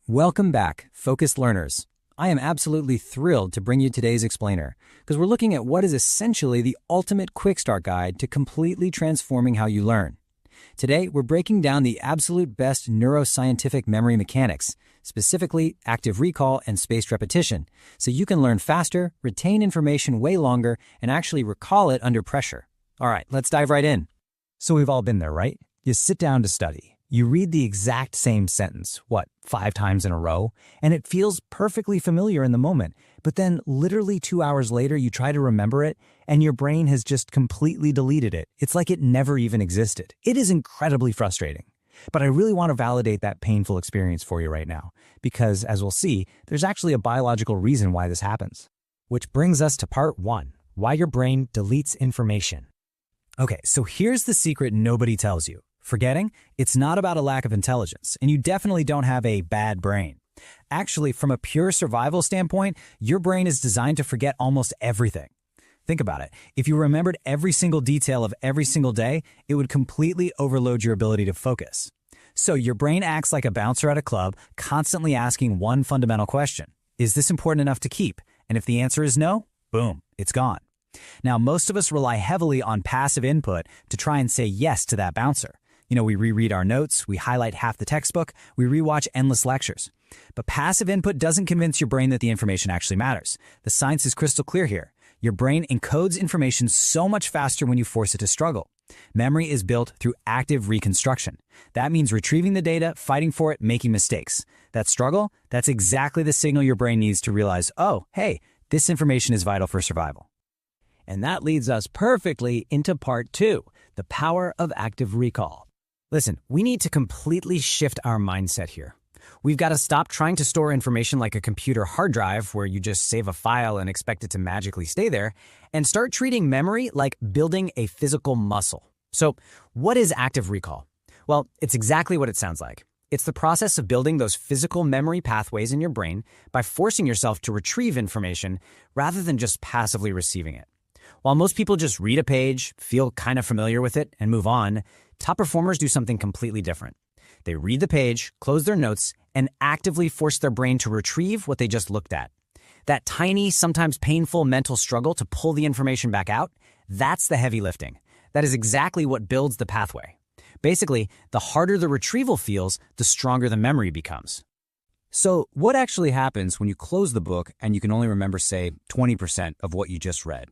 Welcome back, focused learners. I am absolutely thrilled to bring you today's explainer, because we're looking at what is essentially the ultimate quick start guide to completely transforming how you learn. Today, we're breaking down the absolute best neuroscientific memory mechanics, specifically active recall and spaced repetition, so you can learn faster, retain information way longer, and actually recall it under pressure. All right, let's dive right in. So we've all been there, right? You sit down to study. You read the exact same sentence, 5 times in a row, and it feels perfectly familiar in the moment. But then literally 2 hours later, you try to remember it, and your brain has just completely deleted it. It's like it never even existed. It is incredibly frustrating. But I really want to validate that painful experience for you right now, because as we'll see, there's actually a biological reason why this happens. Which brings us to part 1, why your brain deletes information. Okay, so here's the secret nobody tells you. Forgetting? It's not about a lack of intelligence, and you definitely don't have a bad brain. Actually, from a pure survival standpoint, your brain is designed to forget almost everything. Think about it. If you remembered every single detail of every single day, it would completely overload your ability to focus. So your brain acts like a bouncer at a club, constantly asking one fundamental question. Is this important enough to keep? And if the answer is no, boom, it's gone. Now, most of us rely heavily on passive input to try and say yes to that bouncer. We reread our notes, we highlight half the textbook, we rewatch endless lectures. But passive input doesn't convince your brain that the information actually matters. The science is crystal clear here. Your brain encodes information so much faster when you force it to struggle. Memory is built through active reconstruction. That means retrieving the data, fighting for it, making mistakes. That struggle, that's exactly the signal your brain needs to realize, oh, hey, this information is vital for survival. And that leads us perfectly into part 2, the power of active recall. Listen, we need to completely shift our mindset here. We've got to stop trying to store information like a computer hard drive where you just save a file and expect it to magically stay there, and start treating memory like building a physical muscle. So, what is active recall? Well, it's exactly what it sounds like. It's the process of building those physical memory pathways in your brain by forcing yourself to retrieve information rather than just passively receiving it. While most people just read a page, feel kind of familiar with it, and move on, top performers do something completely different. They read the page, close their notes, and actively force their brain to retrieve what they just looked at. That tiny, sometimes painful mental struggle to pull the information back out, that's the heavy lifting. That is exactly what builds the pathway. Basically, the harder the retrieval feels, the stronger the memory becomes. So, what actually happens when you close the book and you can only remember, say, 20% of what you just read?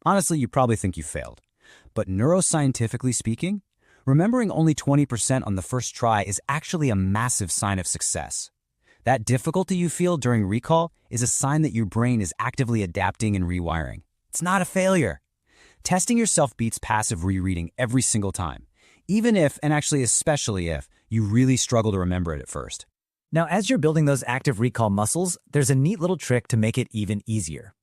Honestly, you probably think you failed. But neuroscientifically speaking, remembering only 20% on the first try is actually a massive sign of success. That difficulty you feel during recall is a sign that your brain is actively adapting and rewiring. It's not a failure. Testing yourself beats passive rereading every single time, even if, and actually especially if, you really struggle to remember it at first. Now, as you're building those active recall muscles, there's a neat little trick to make it even easier.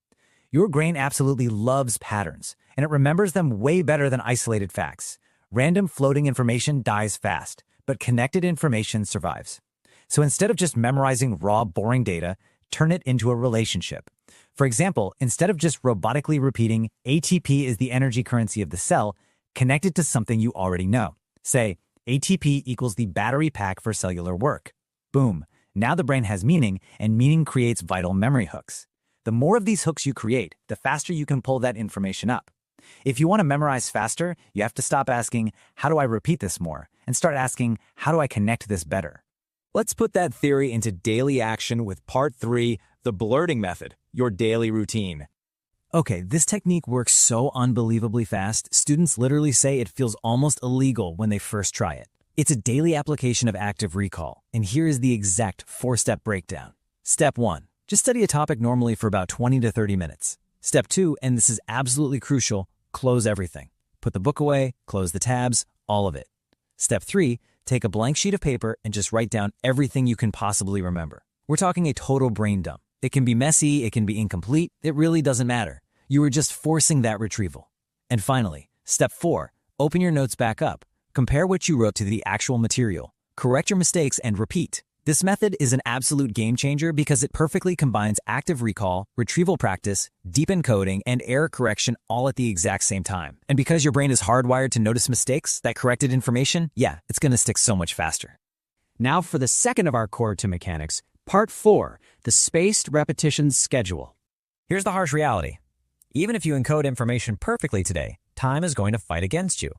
Your brain absolutely loves patterns, and it remembers them way better than isolated facts. Random floating information dies fast, but connected information survives. So instead of just memorizing raw, boring data, turn it into a relationship. For example, instead of just robotically repeating ATP is the energy currency of the cell, connect it to something you already know. Say, ATP equals the battery pack for cellular work. Boom. Now the brain has meaning, and meaning creates vital memory hooks. The more of these hooks you create, the faster you can pull that information up. If you want to memorize faster, you have to stop asking, how do I repeat this more? And start asking, how do I connect this better? Let's put that theory into daily action with part 3, the blurting method, your daily routine. Okay, this technique works so unbelievably fast, students literally say it feels almost illegal when they first try it. It's a daily application of active recall, and here is the exact 4-step breakdown. Step 1. Just study a topic normally for about 20 to 30 minutes. Step 2, and this is absolutely crucial, close everything. Put the book away, close the tabs, all of it. Step 3, take a blank sheet of paper and just write down everything you can possibly remember. We're talking a total brain dump. It can be messy, it can be incomplete, it really doesn't matter. You are just forcing that retrieval. And finally, step 4, open your notes back up. Compare what you wrote to the actual material. Correct your mistakes and repeat. This method is an absolute game changer because it perfectly combines active recall, retrieval practice, deep encoding, and error correction all at the exact same time. And because your brain is hardwired to notice mistakes, that corrected information, it's going to stick so much faster. Now for the second of our core to mechanics, part 4, the spaced repetition schedule. Here's the harsh reality. Even if you encode information perfectly today, time is going to fight against you.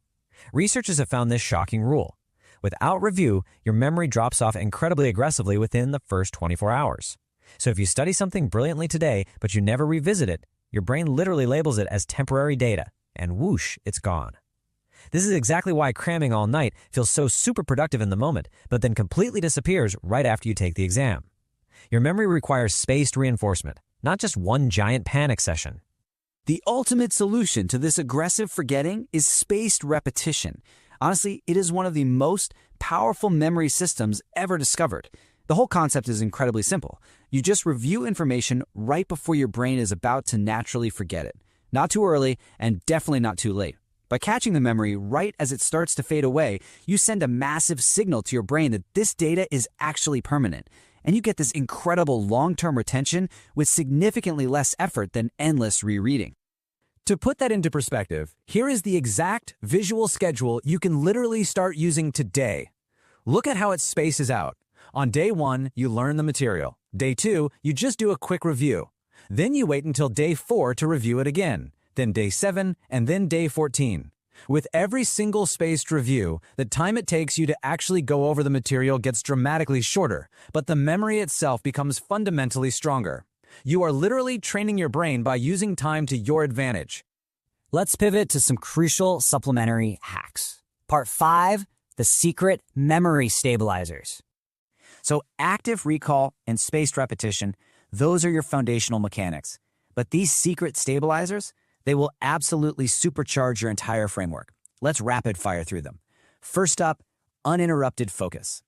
Researchers have found this shocking rule. Without review, your memory drops off incredibly aggressively within the first 24 hours. So if you study something brilliantly today, but you never revisit it, your brain literally labels it as temporary data, and whoosh, it's gone. This is exactly why cramming all night feels so super productive in the moment, but then completely disappears right after you take the exam. Your memory requires spaced reinforcement, not just one giant panic session. The ultimate solution to this aggressive forgetting is spaced repetition. Honestly, it is one of the most powerful memory systems ever discovered. The whole concept is incredibly simple. You just review information right before your brain is about to naturally forget it. Not too early, and definitely not too late. By catching the memory right as it starts to fade away, you send a massive signal to your brain that this data is actually permanent. And you get this incredible long-term retention with significantly less effort than endless rereading. To put that into perspective, here is the exact visual schedule you can literally start using today. Look at how it spaces out. On day 1, you learn the material. Day 2, you just do a quick review. Then you wait until day 4 to review it again. Then day 7, and then day 14. With every single spaced review, the time it takes you to actually go over the material gets dramatically shorter, but the memory itself becomes fundamentally stronger. You are literally training your brain by using time to your advantage. Let's pivot to some crucial supplementary hacks. Part 5, the secret memory stabilizers. So active recall and spaced repetition, those are your foundational mechanics. But these secret stabilizers, they will absolutely supercharge your entire framework. Let's rapid fire through them. First up, uninterrupted focus.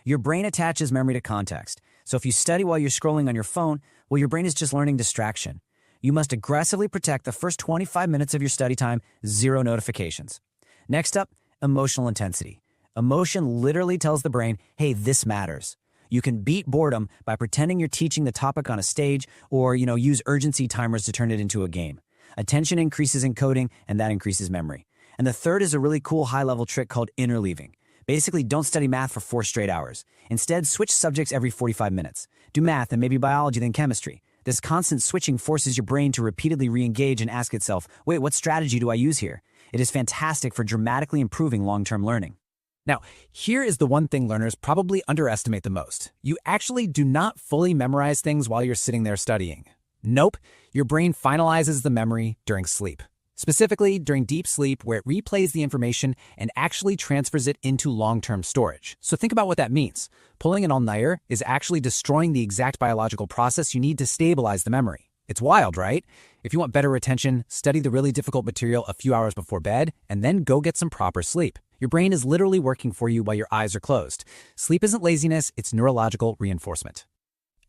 Your brain attaches memory to context. So if you study while you're scrolling on your phone, well, your brain is just learning distraction. You must aggressively protect the first 25 minutes of your study time, 0 notifications. Next up, emotional intensity. Emotion literally tells the brain, hey, this matters. You can beat boredom by pretending you're teaching the topic on a stage or, use urgency timers to turn it into a game. Attention increases encoding, and that increases memory. And the third is a really cool high-level trick called interleaving. Basically, don't study math for 4 straight hours. Instead, switch subjects every 45 minutes. Do math and maybe biology, then chemistry. This constant switching forces your brain to repeatedly re-engage and ask itself, wait, what strategy do I use here? It is fantastic for dramatically improving long-term learning. Now, here is the one thing learners probably underestimate the most. You actually do not fully memorize things while you're sitting there studying. Nope, your brain finalizes the memory during sleep. Specifically, during deep sleep, where it replays the information and actually transfers it into long-term storage. So think about what that means. Pulling an all-nighter is actually destroying the exact biological process you need to stabilize the memory. It's wild, right? If you want better retention, study the really difficult material a few hours before bed, and then go get some proper sleep. Your brain is literally working for you while your eyes are closed. Sleep isn't laziness, it's neurological reinforcement.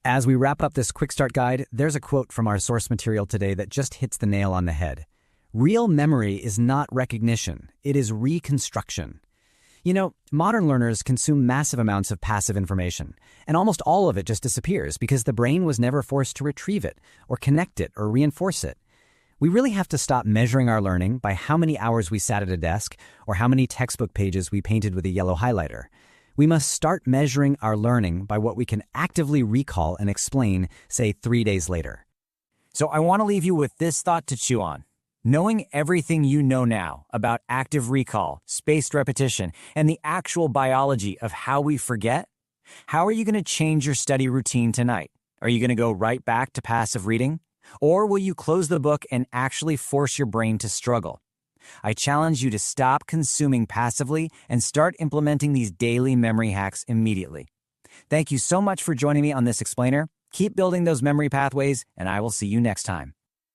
As we wrap up this quick start guide, there's a quote from our source material today that just hits the nail on the head. Real memory is not recognition, it is reconstruction. Modern learners consume massive amounts of passive information, and almost all of it just disappears because the brain was never forced to retrieve it, or connect it, or reinforce it. We really have to stop measuring our learning by how many hours we sat at a desk, or how many textbook pages we painted with a yellow highlighter. We must start measuring our learning by what we can actively recall and explain, say, 3 days later. So I want to leave you with this thought to chew on. Knowing everything you know now about active recall, spaced repetition, and the actual biology of how we forget, how are you going to change your study routine tonight? Are you going to go right back to passive reading? Or will you close the book and actually force your brain to struggle? I challenge you to stop consuming passively and start implementing these daily memory hacks immediately. Thank you so much for joining me on this explainer. Keep building those memory pathways, and I will see you next time.